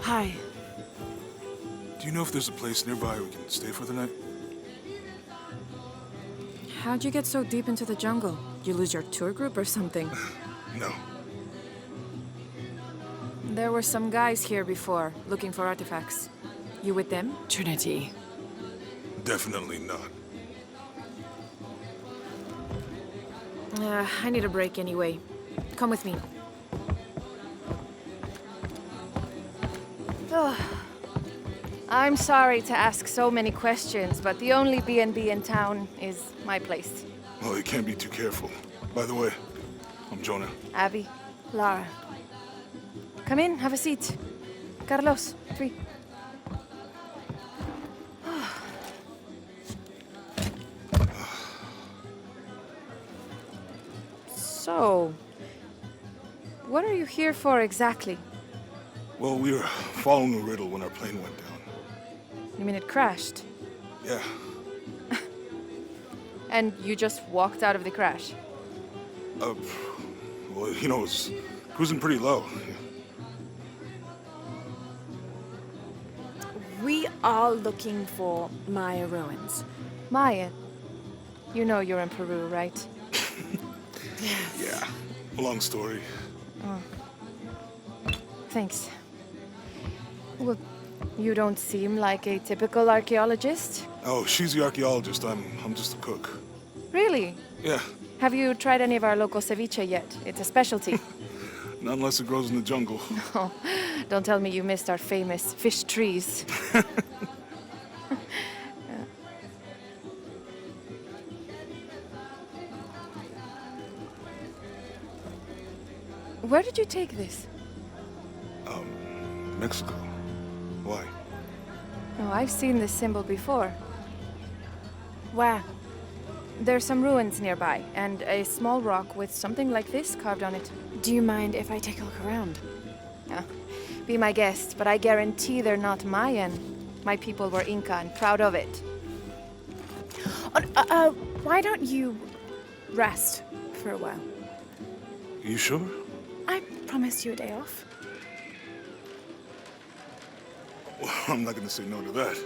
Hi. Do you know if there's a place nearby we can stay for the night? How'd you get so deep into the jungle? You lose your tour group or something? No. There were some guys here before, looking for artifacts. You with them? Trinity. Definitely not. I need a break anyway. Come with me. Ugh. I'm sorry to ask so many questions, but the only B&B in town is my place. Well, you can't be too careful. By the way, I'm Jonah. Abby, Lara. Come in, have a seat. Carlos, 3. So, what are you here for exactly? Well, we were following a riddle when our plane went down. You mean it crashed? Yeah. And you just walked out of the crash? Well, you know, it was cruising pretty low. We are looking for Maya ruins. Maya, you know you're in Peru, right? Yeah. Long story. Thanks. Well, you don't seem like a typical archaeologist. Oh, she's the archaeologist. I'm just a cook. Really? Yeah. Have you tried any of our local ceviche yet? It's a specialty. Not unless it grows in the jungle. Oh, don't tell me you missed our famous fish trees. Where did you take this? Mexico. Why? Oh, I've seen this symbol before. Where? There's some ruins nearby, and a small rock with something like this carved on it. Do you mind if I take a look around? Be my guest, but I guarantee they're not Mayan. My people were Inca and proud of it. Why don't you rest for a while? You sure? I promised you a day off. Well, I'm not gonna say no to that.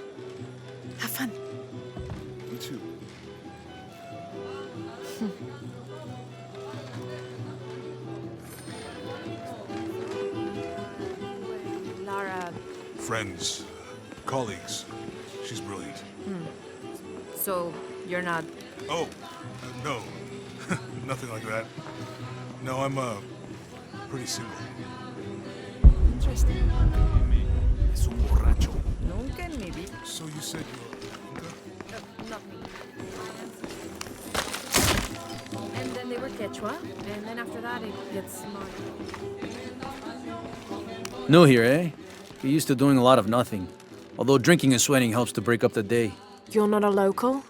Have fun. Me too. Lara, Friends, colleagues. She's brilliant. so you're not... Oh, no. Nothing like that. No, I'm, pretty single. Interesting. Es un borracho. Nunca en mi vida. So you said you're Inca? Not me. And then they were Quechua, and then after that it gets Maya. New here, eh? You're used to doing a lot of nothing. Although drinking and sweating helps to break up the day. You're not a local?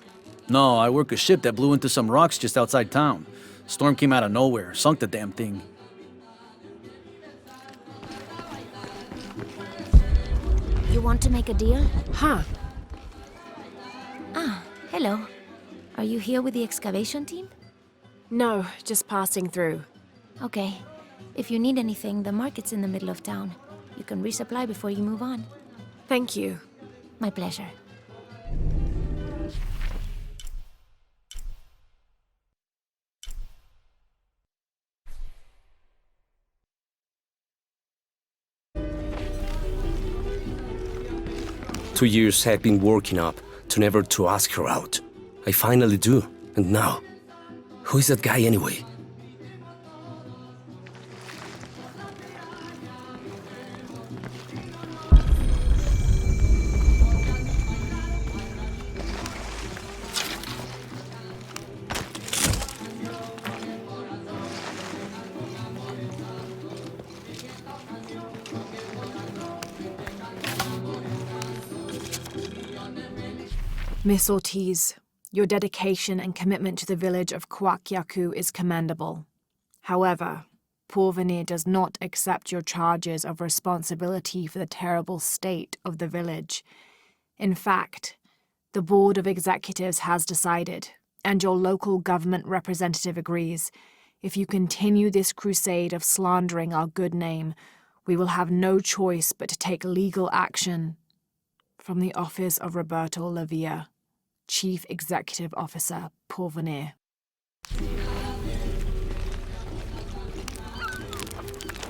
No, I work a ship that blew into some rocks just outside town. Storm came out of nowhere, sunk the damn thing. You want to make a deal? Huh. Ah, hello. Are you here with the excavation team? No, just passing through. Okay. If you need anything, the market's in the middle of town. You can resupply before you move on. Thank you. My pleasure. Two years I've been working up to never to ask her out. I finally do, and now, who is that guy anyway? Miss Ortiz, your dedication and commitment to the village of Kuwaq Yaku is commendable. However, Porvenir does not accept your charges of responsibility for the terrible state of the village. In fact, the Board of Executives has decided, and your local government representative agrees, if you continue this crusade of slandering our good name, we will have no choice but to take legal action. From the office of Roberto Lavia, Chief Executive Officer, Porvenir.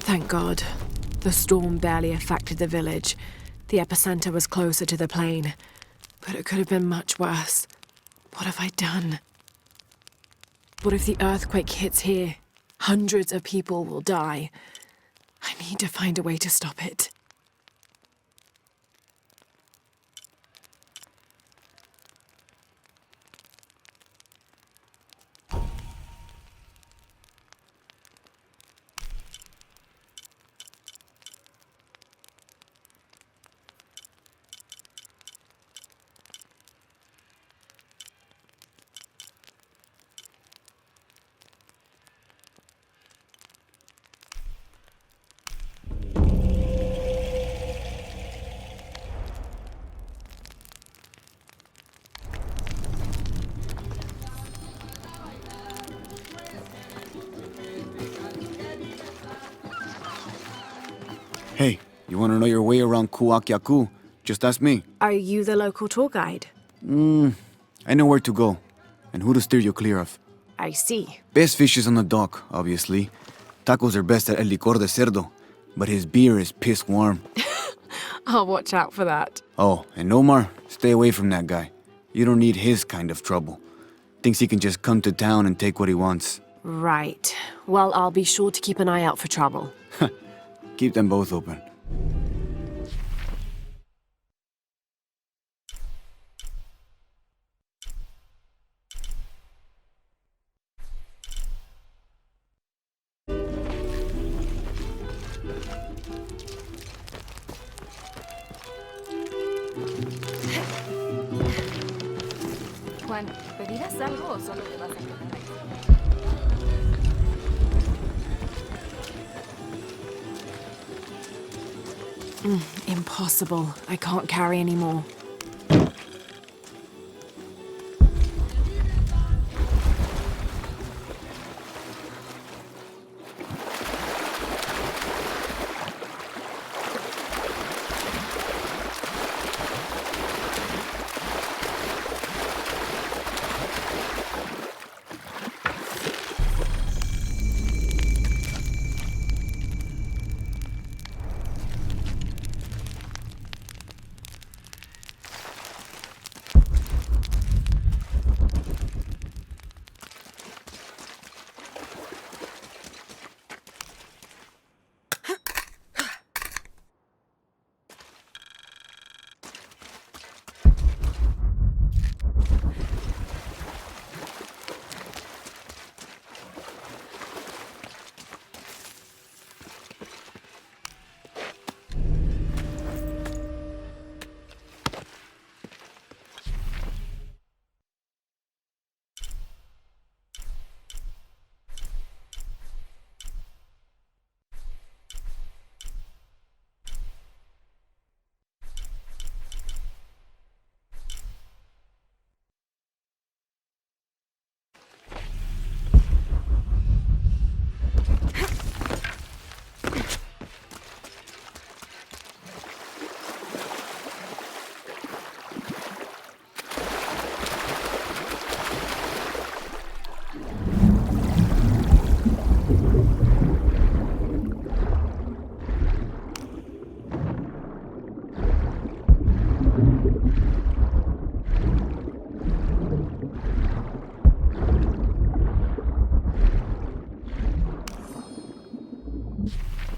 Thank God. The storm barely affected the village. The epicenter was closer to the plain. But it could have been much worse. What have I done? What if the earthquake hits here? Hundreds of people will die. I need to find a way to stop it. Hey, you want to know your way around Kuwaq Yaku? Just ask me. Are you the local tour guide? I know where to go, and who to steer you clear of. I see. Best fish is on the dock, obviously. Tacos are best at El Licor de Cerdo, but his beer is piss warm. I'll watch out for that. Oh, and Omar, stay away from that guy. You don't need his kind of trouble. Thinks he can just come to town and take what he wants. Right. Well, I'll be sure to keep an eye out for trouble. Keep them both open. Juan, ¿pedirás algo o solo te vas a quedar ahí? Impossible. I can't carry any more.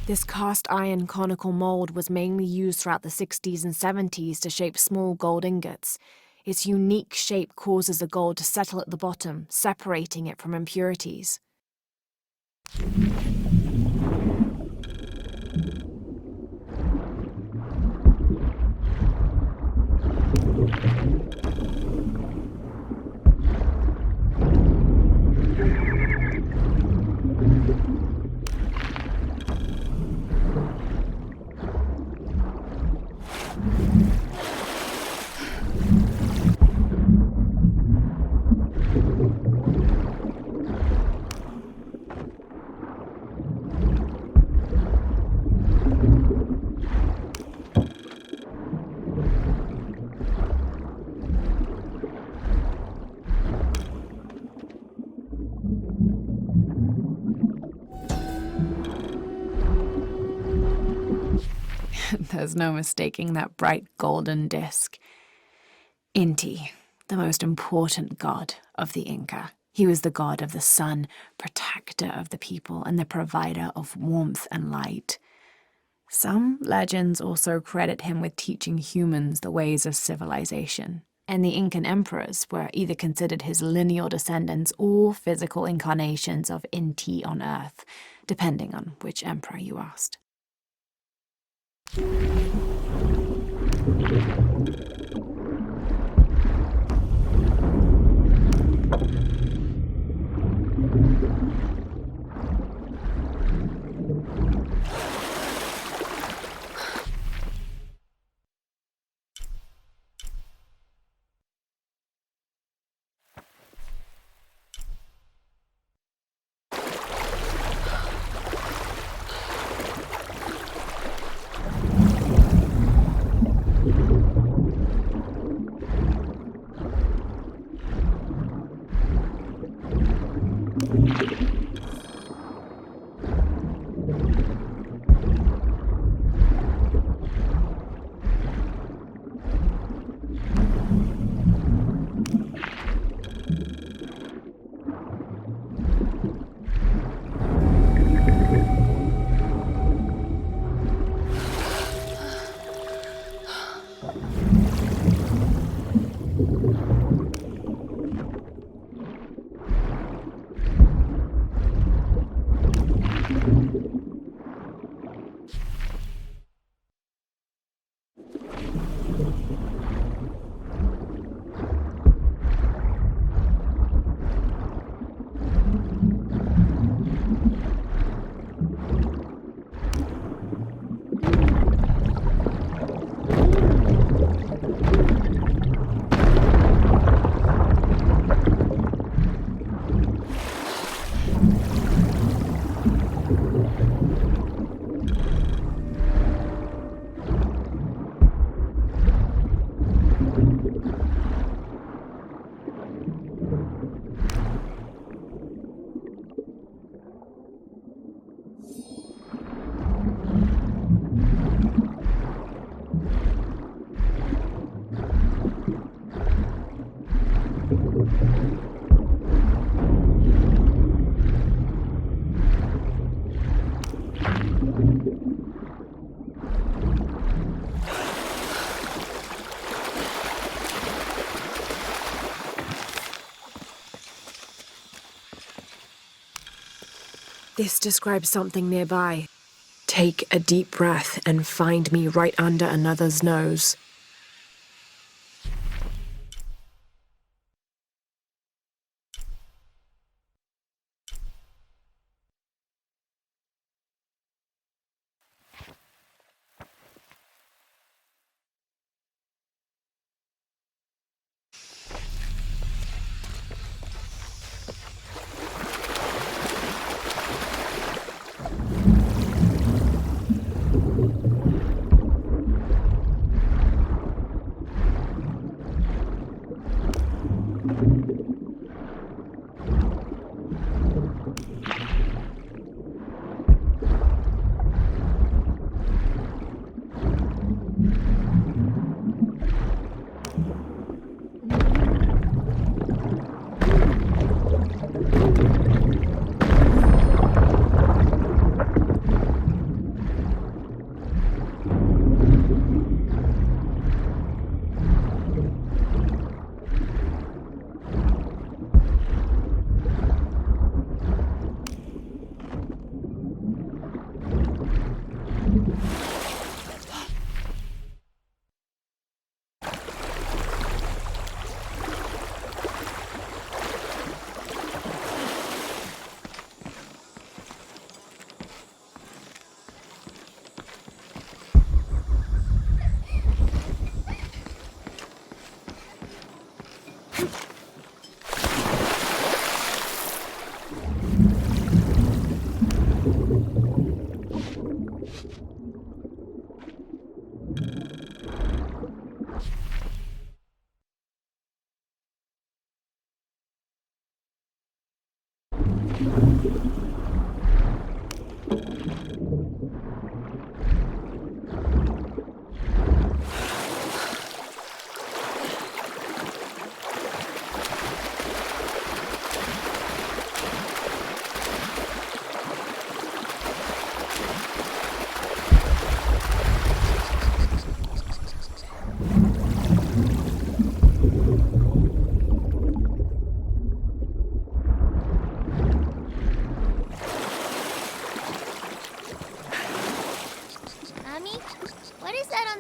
This cast iron conical mold was mainly used throughout the 60s and 70s to shape small gold ingots. Its unique shape causes the gold to settle at the bottom, separating it from impurities. There's no mistaking that bright golden disk. Inti, the most important god of the Inca. He was the god of the sun, protector of the people, and the provider of warmth and light. Some legends also credit him with teaching humans the ways of civilization, and the Incan emperors were either considered his lineal descendants or physical incarnations of Inti on Earth, depending on which emperor you asked. This describes something nearby. Take a deep breath and find me right under another's nose.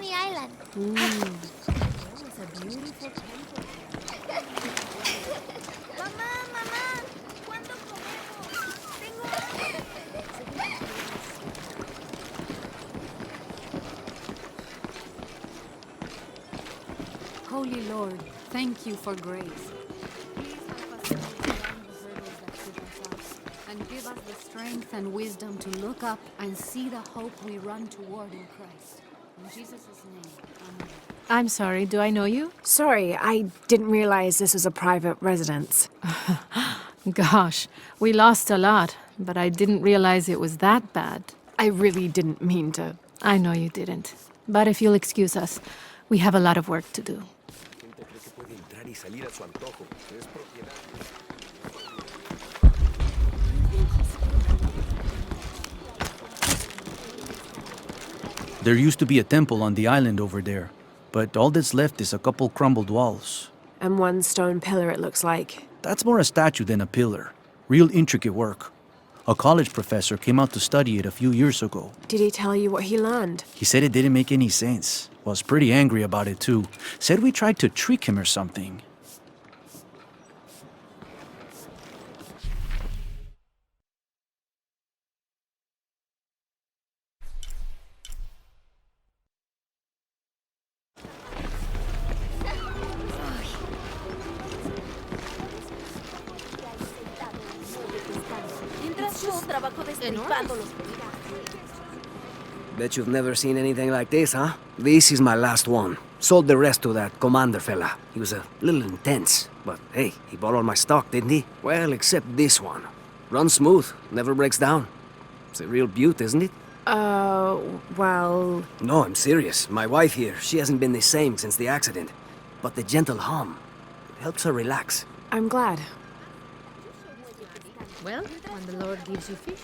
the island. Mamá, ¿cuándo comemos? Tengo hambre. Holy Lord, thank you for grace. Please help us to move beyond the hurdles that trip us up, and give us the strength and wisdom to look up and see the hope we run toward in Christ. In Jesus' name, amen. I'm sorry, do I know you? Sorry, I didn't realize this was a private residence. Gosh, we lost a lot, but I didn't realize it was that bad. I really didn't mean to. I know you didn't. But if you'll excuse us, we have a lot of work to do. There used to be a temple on the island over there, but all that's left is a couple crumbled walls. And one stone pillar, it looks like. That's more a statue than a pillar. Real intricate work. A college professor came out to study it a few years ago. Did he tell you what he learned? He said it didn't make any sense. Was pretty angry about it too. Said we tried to trick him or something. Bet you've never seen anything like this, huh? This is my last one. Sold the rest to that commander fella. He was a little intense, but hey, he bought all my stock, didn't he? Well, except this one. Runs smooth, never breaks down. It's a real beaut, isn't it? Well... No, I'm serious. My wife here, she hasn't been the same since the accident. But the gentle hum, it helps her relax. I'm glad. Well, when the Lord gives you fish.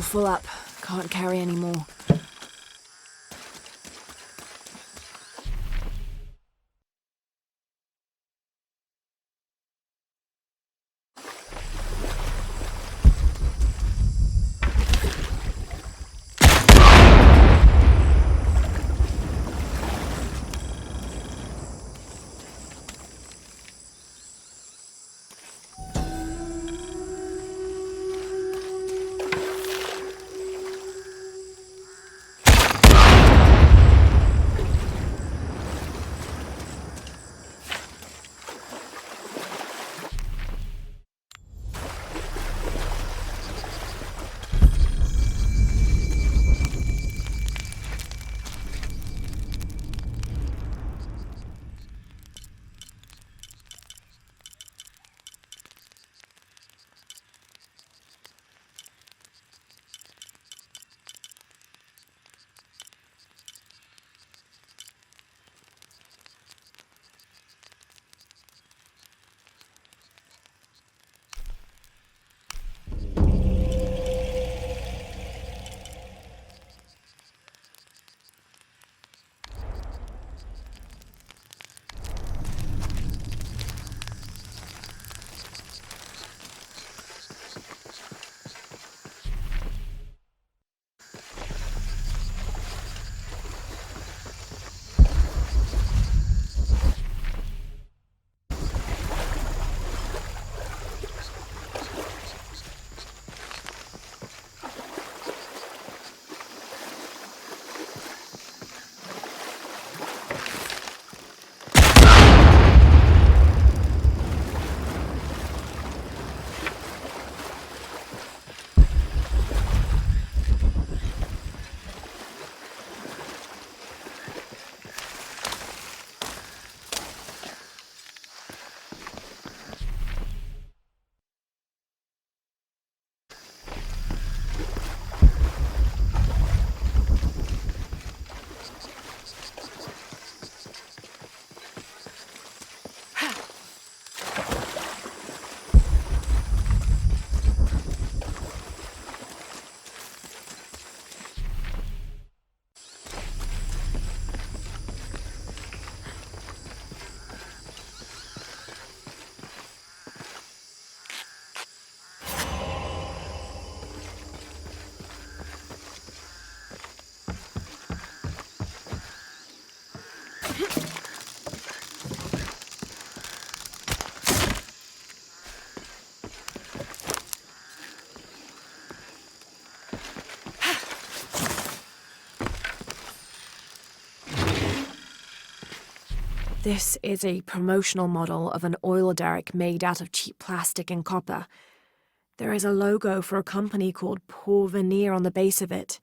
full up. Can't carry any more. This is a promotional model of an oil derrick made out of cheap plastic and copper. There is a logo for a company called Porvenir on the base of it.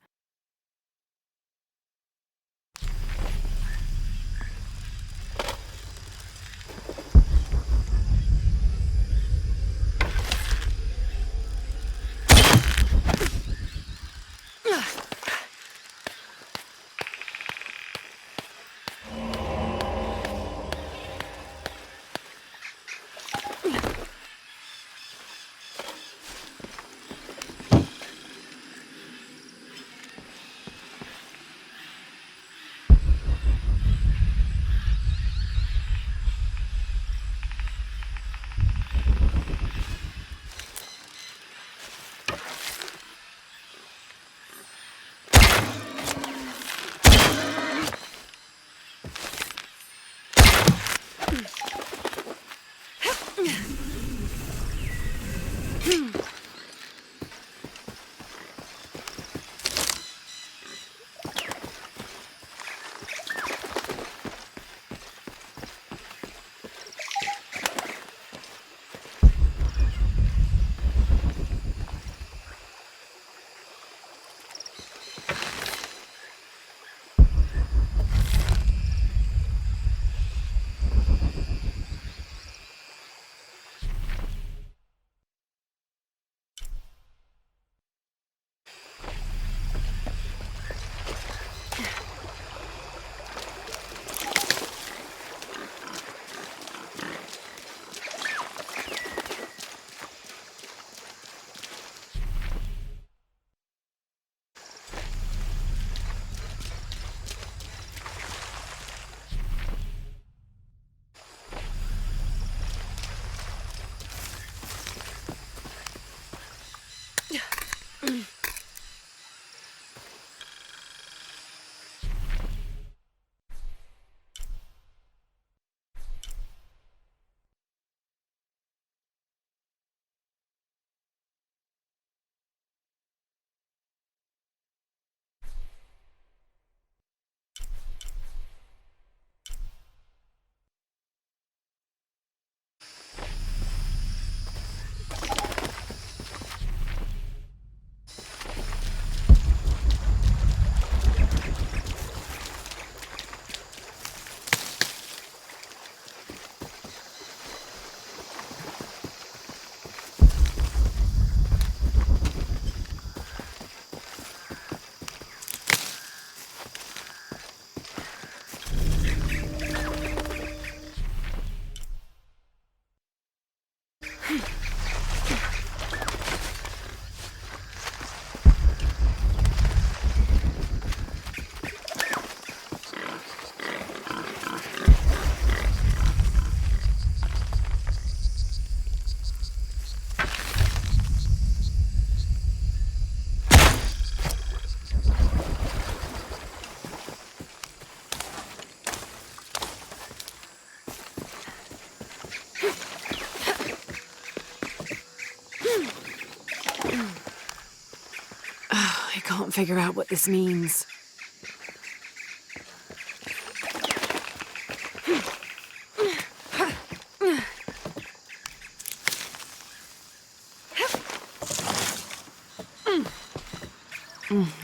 can't figure out what this means.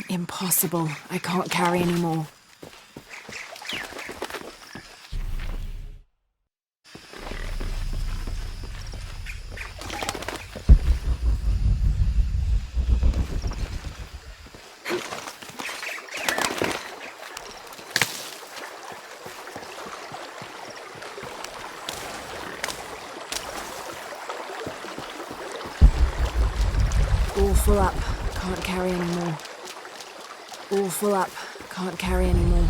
Impossible. I can't carry anymore. All full up. Can't carry anymore. All full up. Can't carry anymore.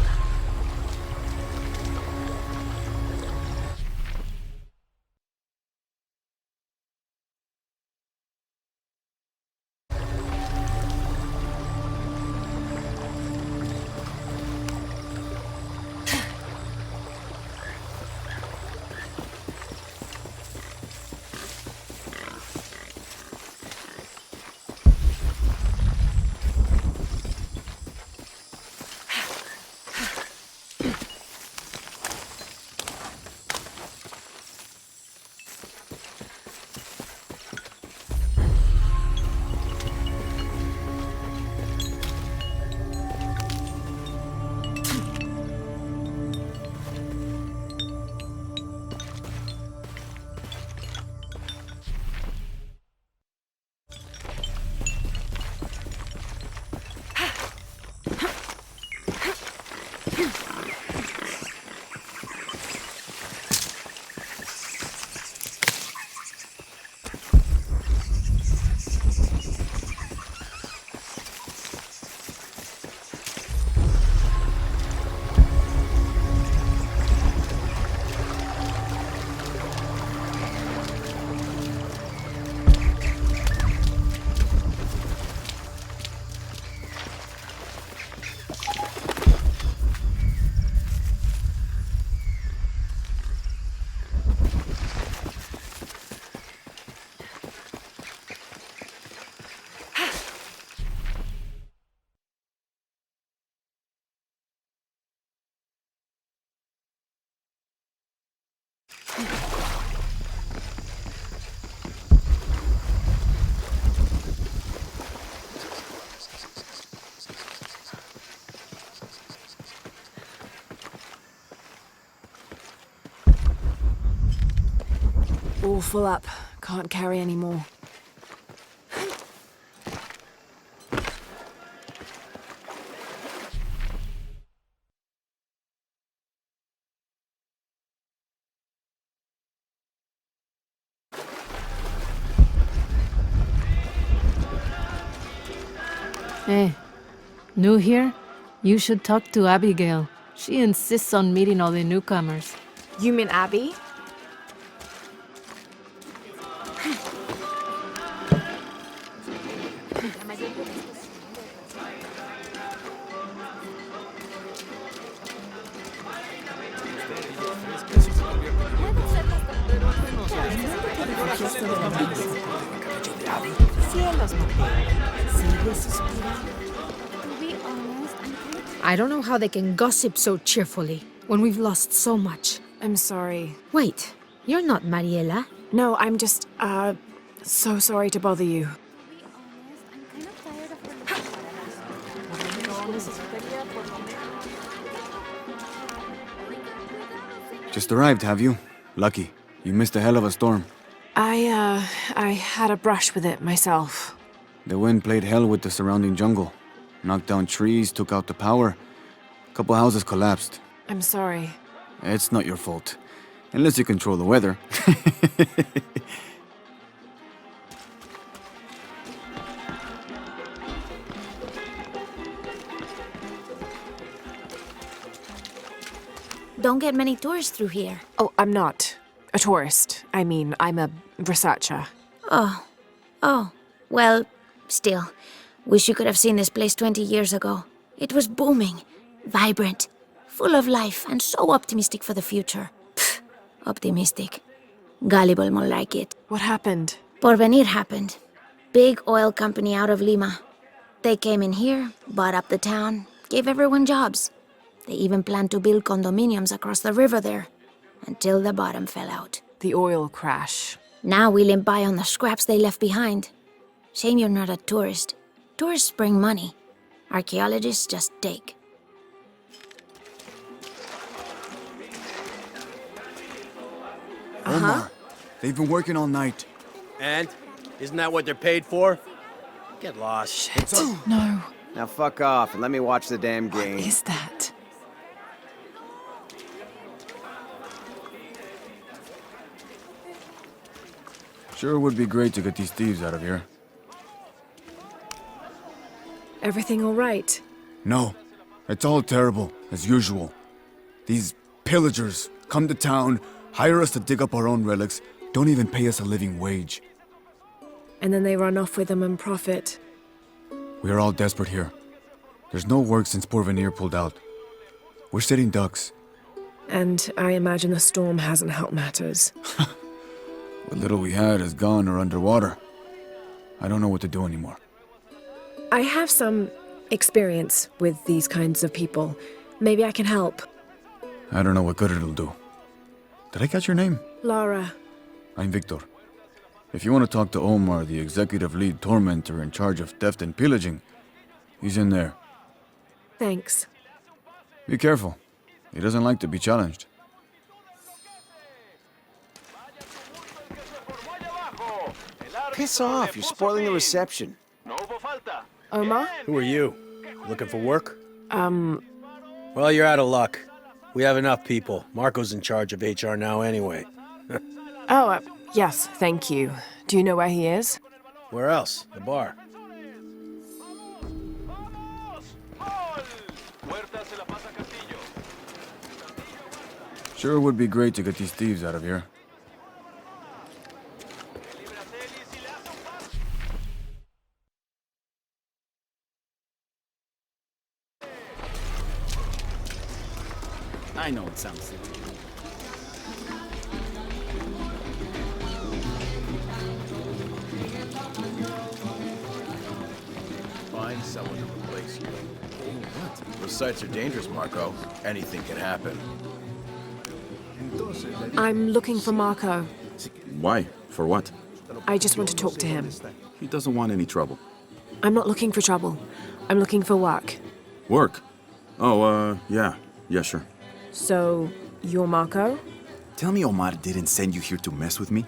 All full up. Can't carry anymore. Hey, new here? You should talk to Abigail. She insists on meeting all the newcomers. You mean Abby? I don't know how they can gossip so cheerfully when we've lost so much. I'm sorry. Wait, you're not Mariela. No, I'm just, so sorry to bother you. Just arrived, have you? Lucky. You missed a hell of a storm. I had a brush with it myself. The wind played hell with the surrounding jungle. Knocked down trees, took out the power. A couple houses collapsed. I'm sorry. It's not your fault. Unless you control the weather. Don't get many tourists through here. Oh, I'm not a tourist. I mean, I'm a researcher. Oh, well, still. Wish you could have seen this place 20 years ago. It was booming, vibrant, full of life, and so optimistic for the future. Pfft, optimistic. Gullible more like it. What happened? Porvenir happened. Big oil company out of Lima. They came in here, bought up the town, gave everyone jobs. They even planned to build condominiums across the river there, until the bottom fell out. The oil crash. Now we limp by on the scraps they left behind. Shame you're not a tourist. Tourists bring money. Archaeologists just take. Omar, they've been working all night. And? Isn't that what they're paid for? Get lost. Shit. No. Now fuck off and let me watch the damn game. What is that? Sure would be great to get these thieves out of here. Everything all right? No, it's all terrible, as usual. These pillagers come to town, hire us to dig up our own relics, don't even pay us a living wage. And then they run off with them and profit. We are all desperate here. There's no work since Porvenir pulled out. We're sitting ducks. And I imagine the storm hasn't helped matters. What little we had is gone or underwater. I don't know what to do anymore. I have some experience with these kinds of people. Maybe I can help. I don't know what good it'll do. Did I catch your name? Lara. I'm Victor. If you want to talk to Omar, the executive lead tormentor in charge of theft and pillaging, he's in there. Thanks. Be careful. He doesn't like to be challenged. Piss off, you're spoiling the reception. Omar? Who are you? Looking for work? Well, Well, you're out of luck. We have enough people. Marco's in charge of HR now anyway. yes, thank you. Do you know where he is? Where else? The bar. Sure would be great to get these thieves out of here. I know it sounds silly. Find someone to replace you. What? Those sites are dangerous, Marco. Anything can happen. I'm looking for Marco. Why? For what? I just want to talk to him. He doesn't want any trouble. I'm not looking for trouble. I'm looking for work. Work? Oh, yeah. Yeah, sure. So, you're Marco? Tell me Omar didn't send you here to mess with me?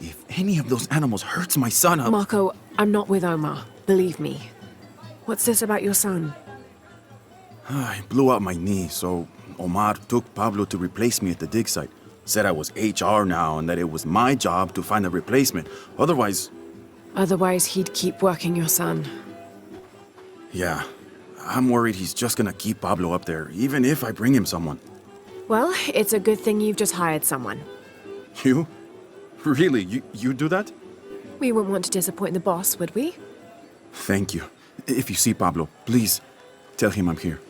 If any of those animals hurts my son, I'll... Marco, I'm not with Omar. Believe me. What's this about your son? I blew out my knee, so Omar took Pablo to replace me at the dig site. Said I was HR now and that it was my job to find a replacement. Otherwise... Otherwise, he'd keep working your son. Yeah. I'm worried he's just gonna keep Pablo up there, even if I bring him someone. Well, it's a good thing you've just hired someone. You? Really? You do that? We wouldn't want to disappoint the boss, would we? Thank you. If you see Pablo, please tell him I'm here.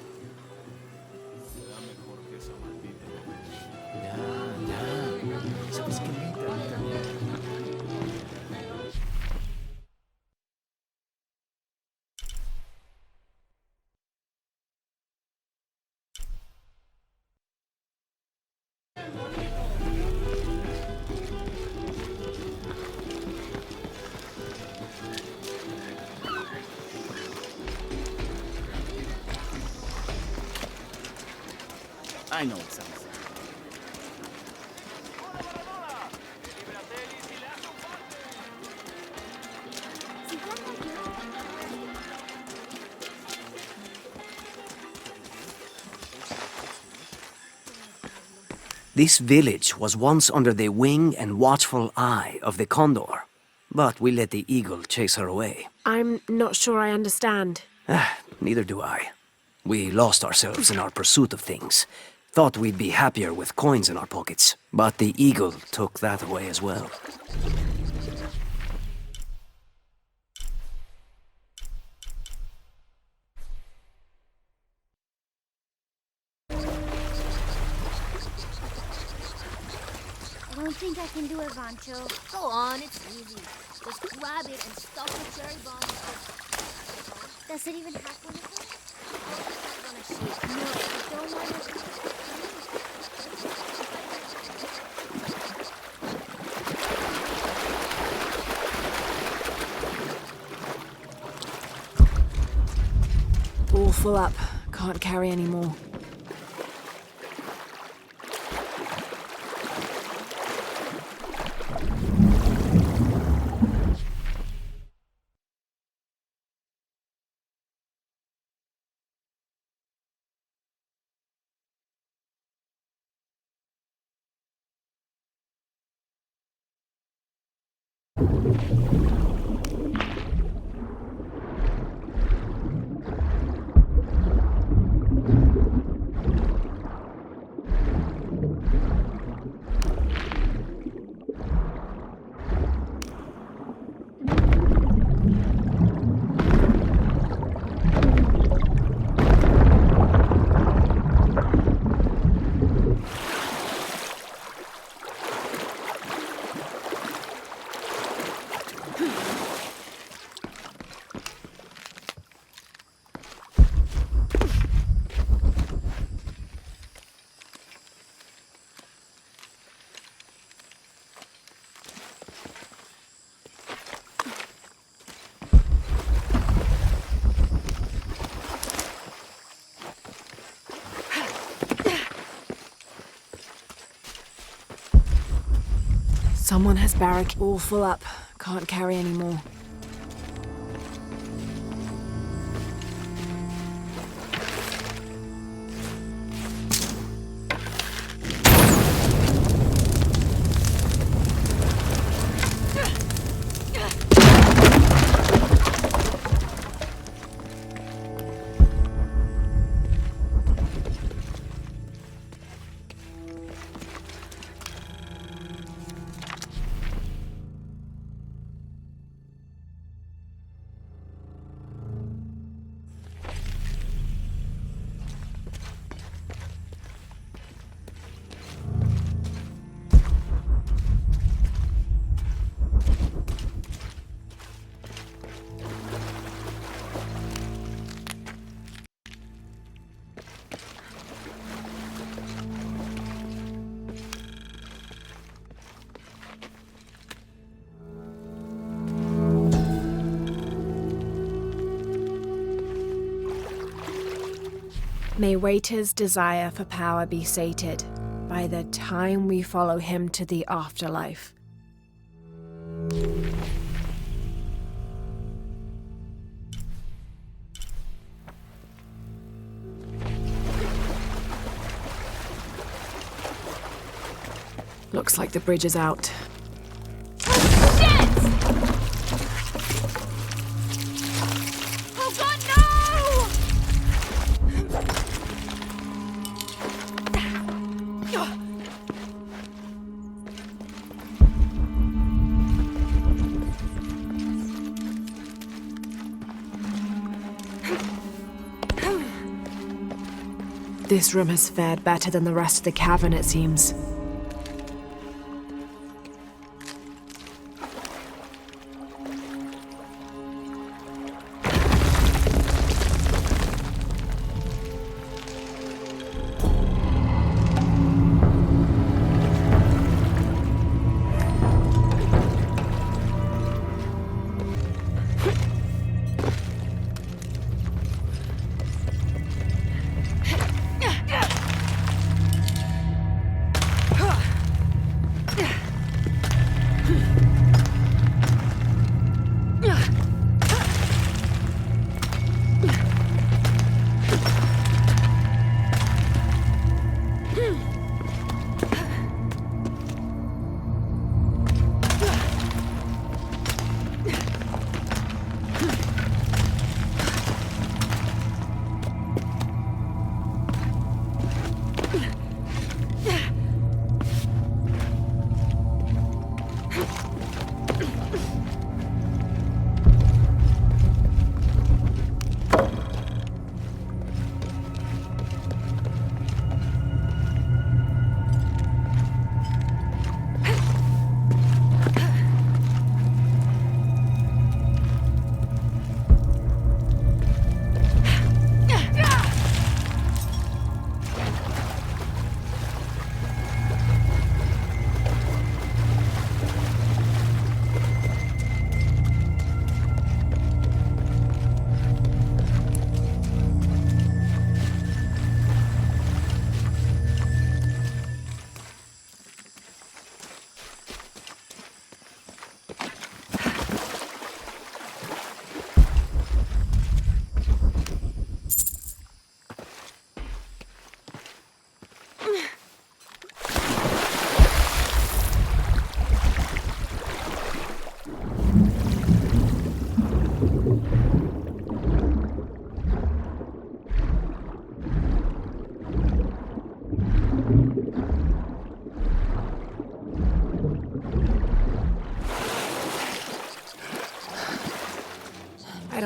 I know it sounds silly. This village was once under the wing and watchful eye of the condor, but we let the eagle chase her away. I'm not sure I understand. Neither do I. We lost ourselves in our pursuit of things. Thought we'd be happier with coins in our pockets, but the eagle took that away as well. I don't think I can do it, Rancho. Go on, it's easy. Just grab it and stuff with cherry bombs. Does it even have one of them? No, I don't want to. All full up. Can't carry any more. Someone has barricaded. All full up. Can't carry any more. May Waiter's desire for power be sated by the time we follow him to the afterlife. Looks like the bridge is out. This room has fared better than the rest of the cavern, it seems.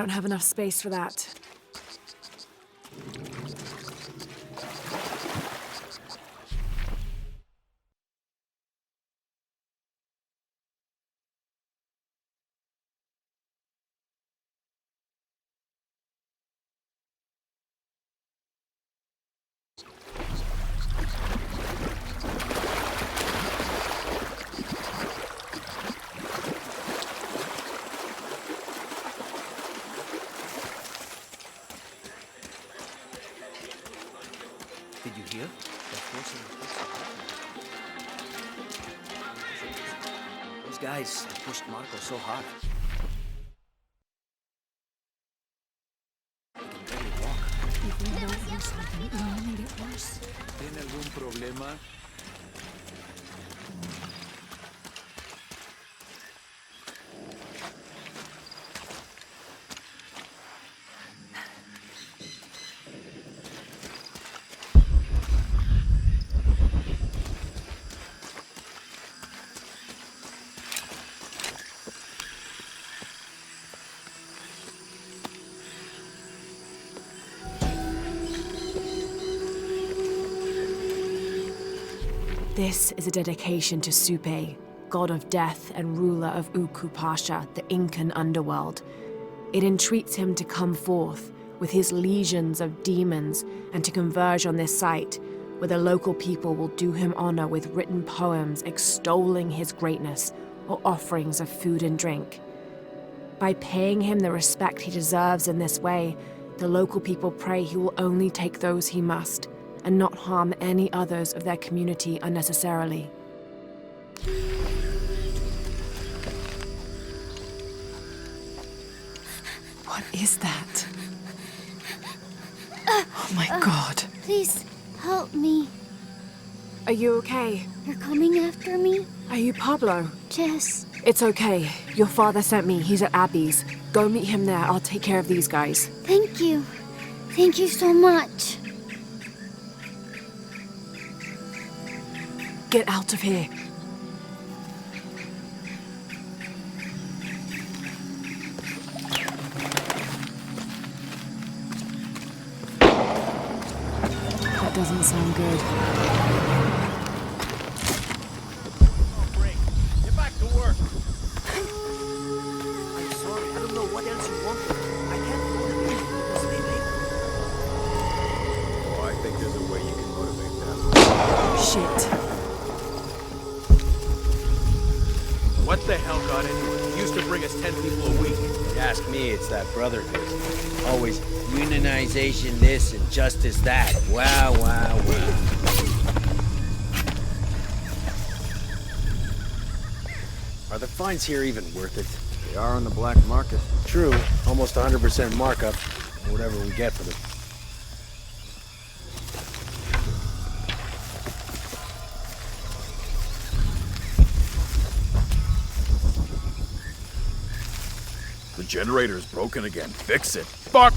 don't have enough space for that. Did you hear? Those guys pushed Marco so hard. He can barely walk. If we don't do something, it'll only get worse. ¿Tiene algún problema? This is a dedication to Supe, god of death and ruler of Uku Pasha, the Incan underworld. It entreats him to come forth with his legions of demons and to converge on this site, where the local people will do him honor with written poems extolling his greatness or offerings of food and drink. By paying him the respect he deserves in this way, the local people pray he will only take those he must, and not harm any others of their community unnecessarily. What is that? Oh my God. Please, help me. Are you okay? You're coming after me? Are you Pablo? Jess. It's okay. Your father sent me. He's at Abby's. Go meet him there. I'll take care of these guys. Thank you. Thank you so much. Get out of here. That doesn't sound good. Get back to work. I'm sorry, I don't know what else you want. I can't go to bed. We'll stay late. Oh, I think there's a way you can motivate them. Shit. What the hell got into it? He used to bring us 10 people a week. If you ask me, it's that brotherhood. Always unionization this and justice that. Wow, wow, wow. Are the fines here even worth it? They are on the black market. True, almost 100% markup, whatever we get for them. The generator's broken again. Fix it. Fuck!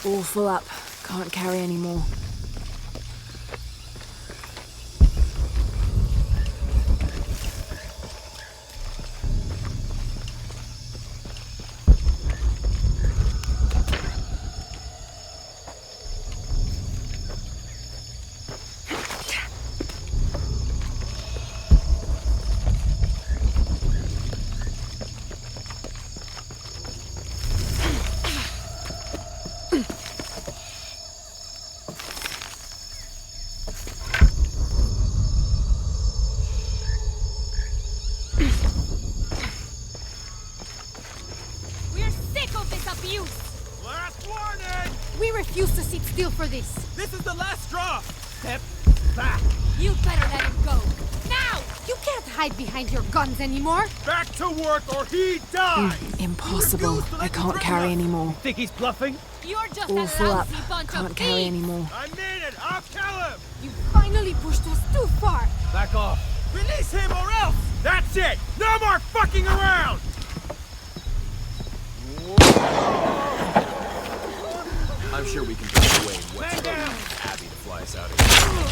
All full up. Can't carry any more. We're sick of this abuse! Last warning! We refuse to sit still for this. This is the last straw! Step back! You better let him go. Now! You can't hide behind your guns anymore. Back to work or he dies! Impossible. I can't carry anymore. Think he's bluffing? You're just All a full up. lousy bunch Can't of carry thieves. anymore. I mean it! I'll kill him! You finally pushed us too far. Back off. Release him or else! That's it! No more fucking around! I'm sure we can find a way what's Abby to fly us out of here.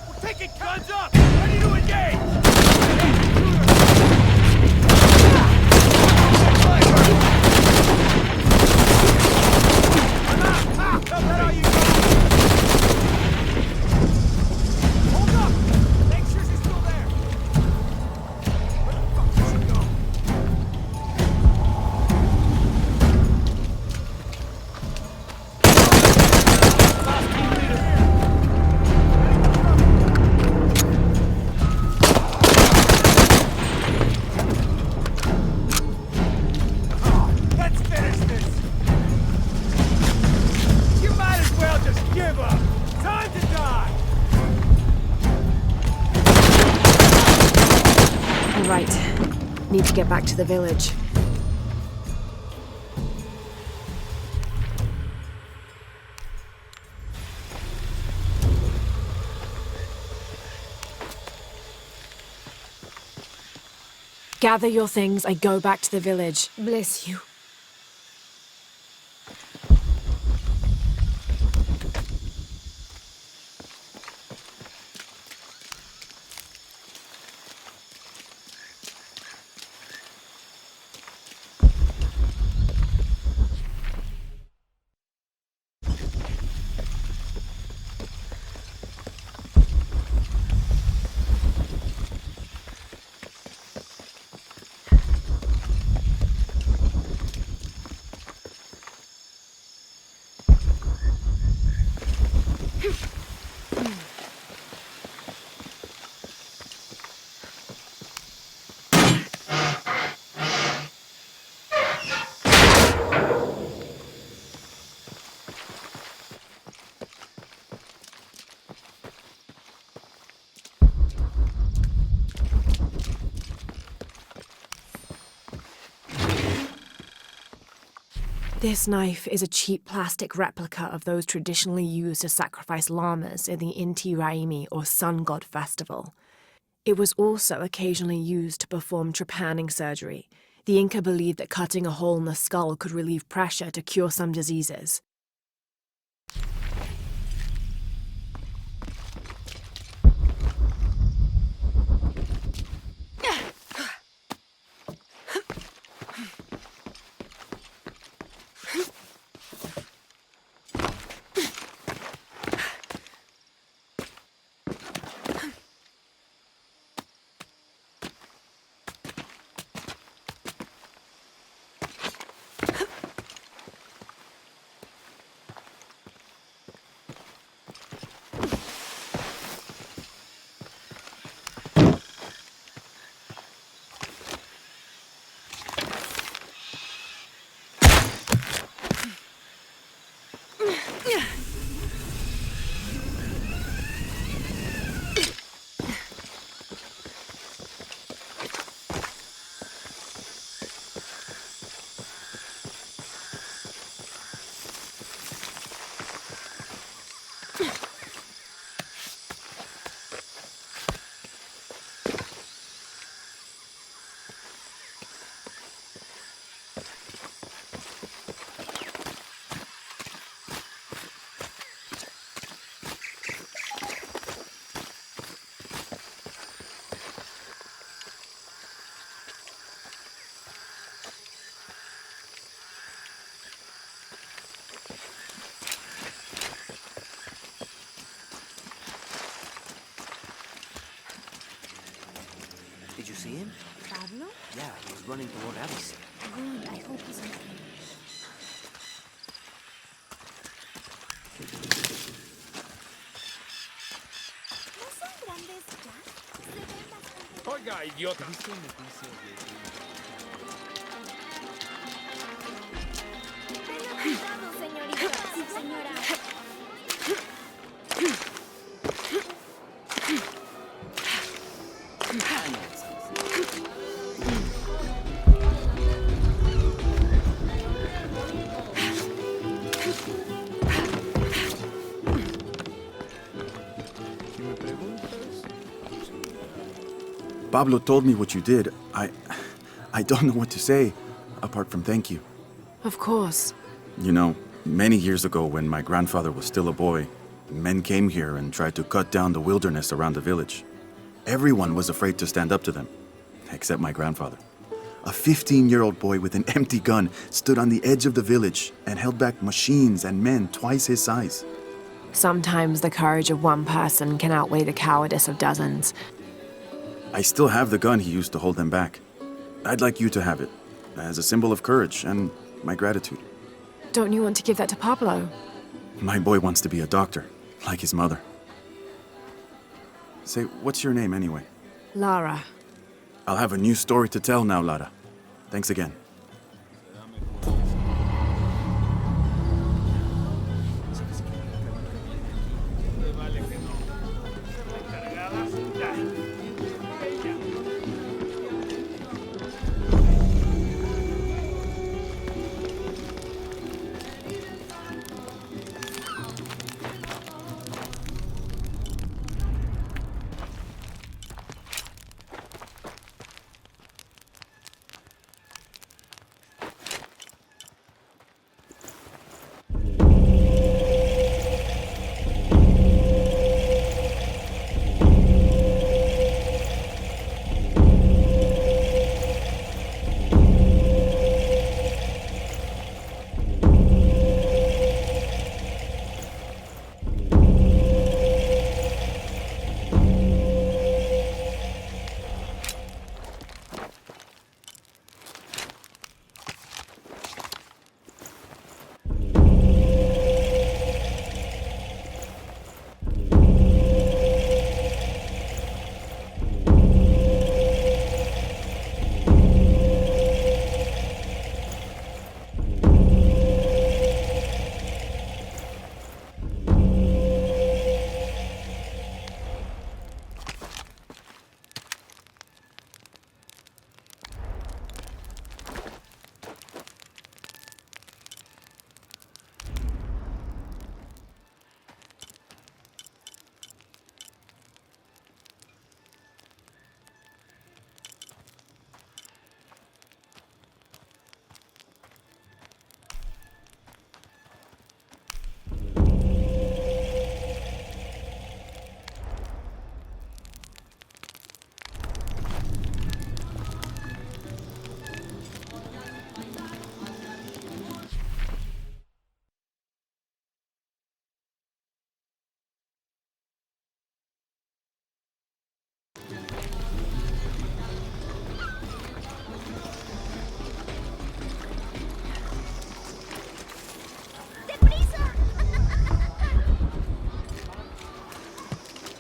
We're taking guns up! Ready to engage! Hold up! Make sure she's still there! Where the fuck did she go? Let's finish this! You might as well just give up! Time to die! All right. Need to get back to the village. Gather your things. I go back to the village. Bless you. This knife is a cheap plastic replica of those traditionally used to sacrifice llamas in the Inti Raymi or Sun God Festival. It was also occasionally used to perform trepanning surgery. The Inca believed that cutting a hole in the skull could relieve pressure to cure some diseases. Did you see him? Pablo? Yeah, he was running toward Abby's. Good, I hope he's okay. ¿No son grandes ya? Se ven bastante... Oiga, idiota. Pero Pablo told me what you did. I don't know what to say, apart from thank you. Of course. You know, many years ago when my grandfather was still a boy, men came here and tried to cut down the wilderness around the village. Everyone was afraid to stand up to them, except my grandfather. A 15-year-old boy with an empty gun stood on the edge of the village and held back machines and men twice his size. Sometimes the courage of one person can outweigh the cowardice of dozens. I still have the gun he used to hold them back. I'd like you to have it, as a symbol of courage and my gratitude. Don't you want to give that to Pablo? My boy wants to be a doctor, like his mother. Say, what's your name anyway? Lara. I'll have a new story to tell now, Lara. Thanks again.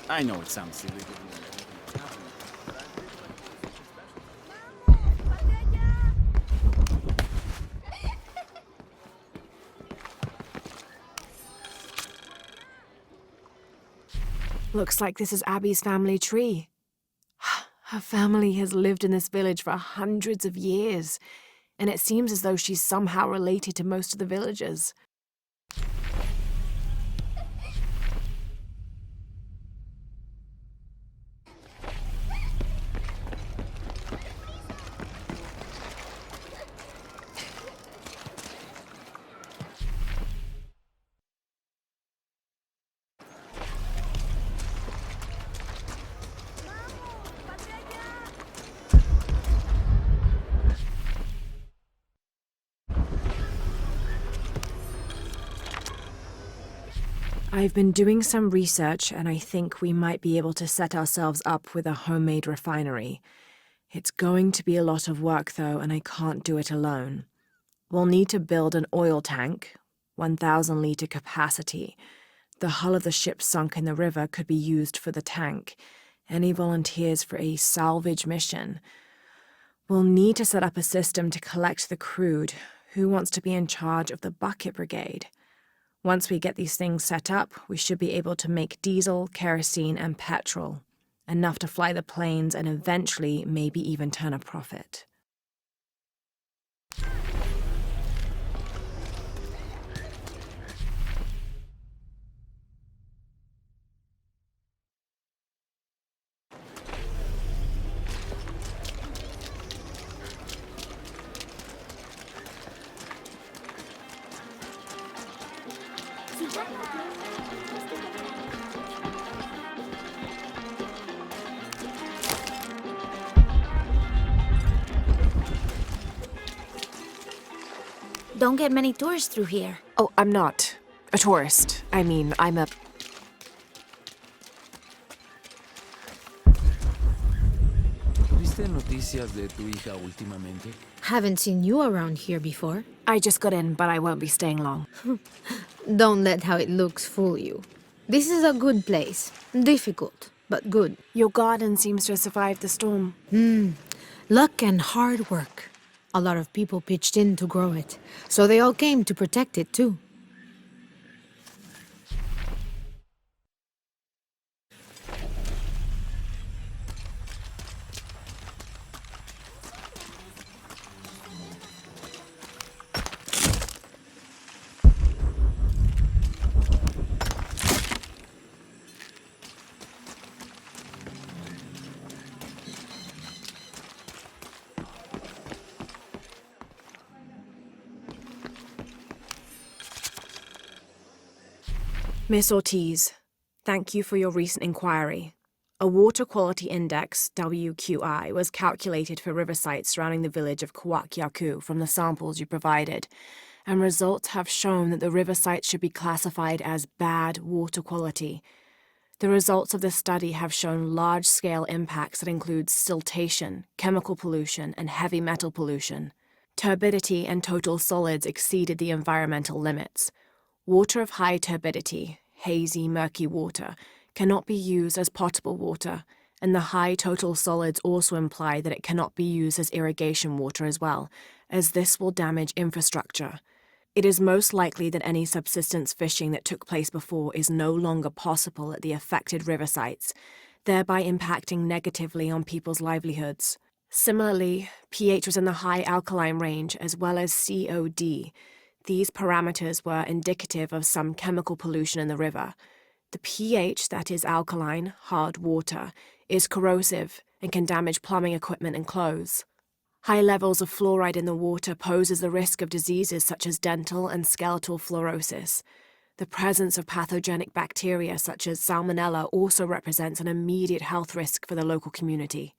I know it sounds silly. Looks like this is Abby's family tree. Her family has lived in this village for hundreds of years, and it seems as though she's somehow related to most of the villagers. I've been doing some research, and I think we might be able to set ourselves up with a homemade refinery. It's going to be a lot of work, though, and I can't do it alone. We'll need to build an oil tank, 1,000-liter capacity. The hull of the ship sunk in the river could be used for the tank. Any volunteers for a salvage mission? We'll need to set up a system to collect the crude. Who wants to be in charge of the bucket brigade? Once we get these things set up, we should be able to make diesel, kerosene, and petrol. Enough to fly the planes and eventually maybe even turn a profit. Don't get many tourists through here. Oh, I'm not a tourist. I mean, I'm a... ¿Viste noticias de tu hija últimamente? Haven't seen you around here before. I just got in, but I won't be staying long. Don't let how it looks fool you. This is a good place. Difficult, but good. Your garden seems to have survived the storm. Luck and hard work. A lot of people pitched in to grow it, so they all came to protect it too. Miss Ortiz, thank you for your recent inquiry. A water quality index, WQI, was calculated for river sites surrounding the village of Kuwaq Yaku from the samples you provided, and results have shown that the river sites should be classified as bad water quality. The results of this study have shown large-scale impacts that include siltation, chemical pollution, and heavy metal pollution. Turbidity and total solids exceeded the environmental limits. Water of high turbidity, hazy, murky water, cannot be used as potable water, and the high total solids also imply that it cannot be used as irrigation water as well, as this will damage infrastructure. It is most likely that any subsistence fishing that took place before is no longer possible at the affected river sites, thereby impacting negatively on people's livelihoods. Similarly, pH was in the high alkaline range as well as COD. These parameters were indicative of some chemical pollution in the river. The pH, that is alkaline, hard water, is corrosive and can damage plumbing equipment and clothes. High levels of fluoride in the water poses the risk of diseases such as dental and skeletal fluorosis. The presence of pathogenic bacteria such as Salmonella also represents an immediate health risk for the local community.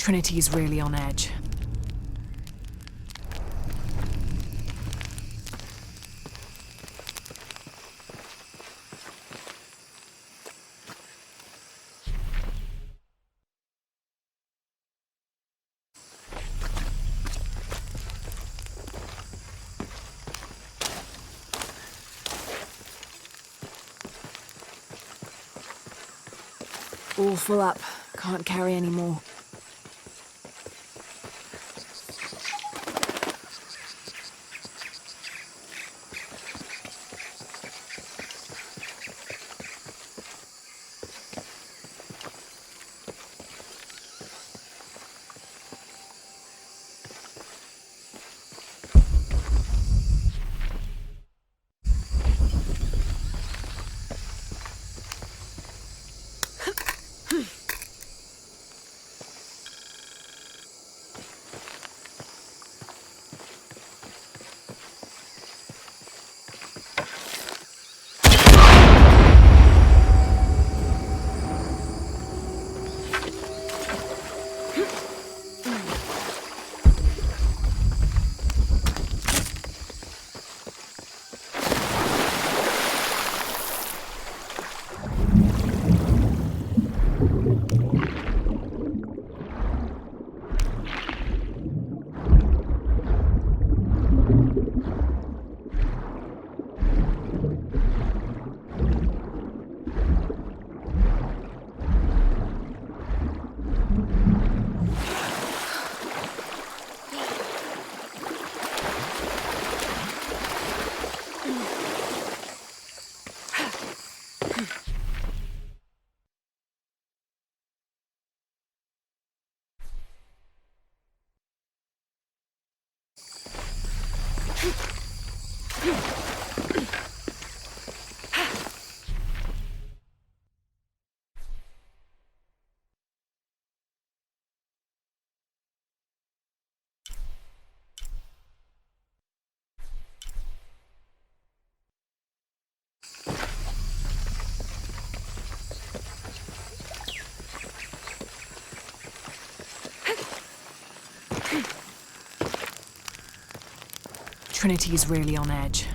Trinity's really on edge. All full up. Can't carry any more. Trinity's really on edge.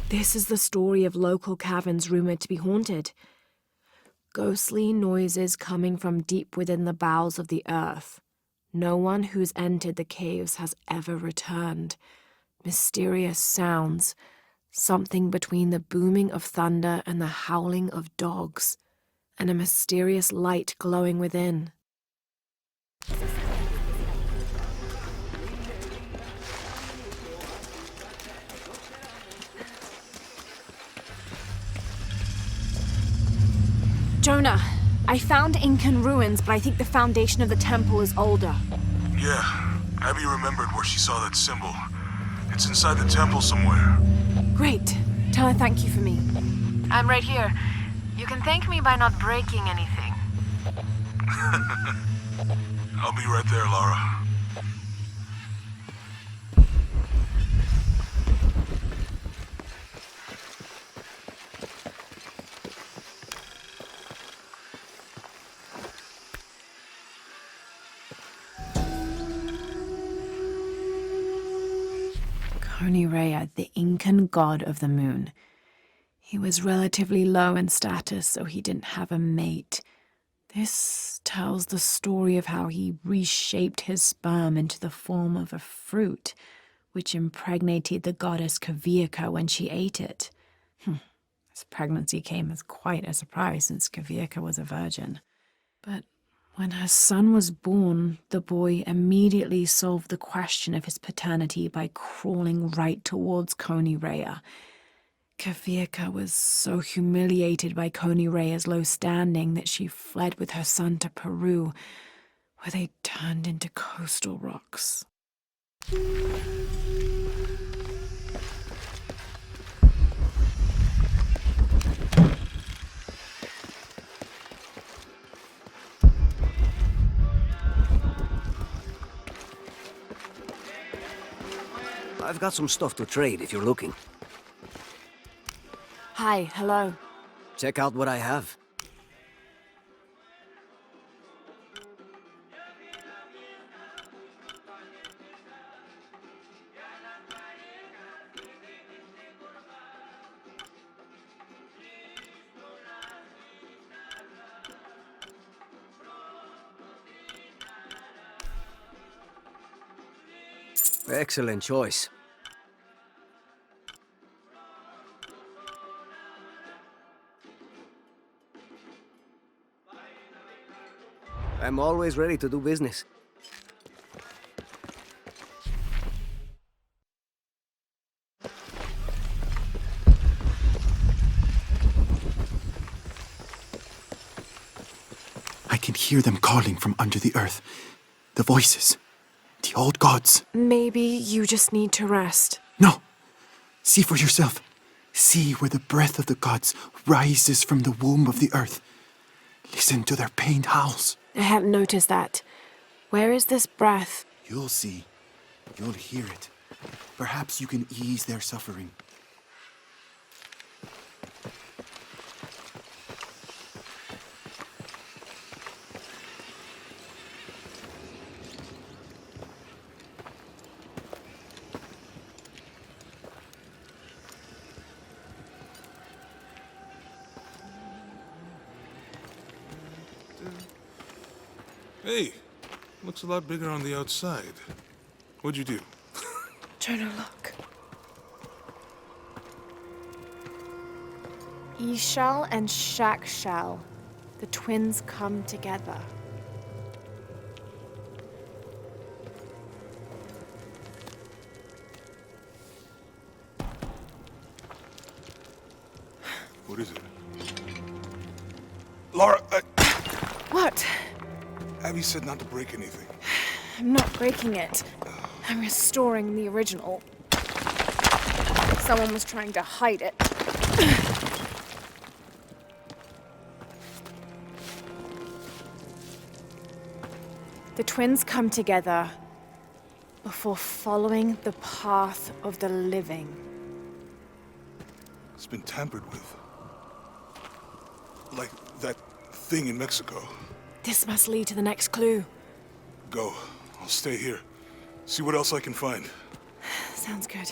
This is the story of local caverns rumored to be haunted. Ghostly noises coming from deep within the bowels of the earth. No one who's entered the caves has ever returned. Mysterious sounds, something between the booming of thunder and the howling of dogs, and a mysterious light glowing within. Jonah, I found Incan ruins, but I think the foundation of the temple is older. Yeah, Abby remembered where she saw that symbol. It's inside the temple somewhere. Great. Tell her thank you for me. I'm right here. You can thank me by not breaking anything. I'll be right there, Lara. Rea, the Incan god of the moon. He was relatively low in status, so he didn't have a mate. This tells the story of how he reshaped his sperm into the form of a fruit, which impregnated the goddess Kuwaq when she ate it. His pregnancy came as quite a surprise since Kuwaq was a virgin. But when her son was born, the boy immediately solved the question of his paternity by crawling right towards Rea. Kuwaq was so humiliated by Rea's low standing that she fled with her son to Peru, where they turned into coastal rocks. I've got some stuff to trade if you're looking. Hi, hello. Check out what I have. Excellent choice. I'm always ready to do business. I can hear them calling from under the earth. The voices. The old gods. Maybe you just need to rest. No. See for yourself. See where the breath of the gods rises from the womb of the earth. Listen to their pained howls. I hadn't noticed that. Where is this breath? You'll see. You'll hear it. Perhaps you can ease their suffering. Hey, looks a lot bigger on the outside. What'd you do? Jonah, look. Ishal and Shakshal, the twins come together. What is it? Lara, What? Abby said not to break anything. I'm not breaking it. I'm restoring the original. Someone was trying to hide it. The twins come together before following the path of the living. It's been tampered with. Like that thing in Mexico. This must lead to the next clue. Go. I'll stay here. See what else I can find. Sounds good.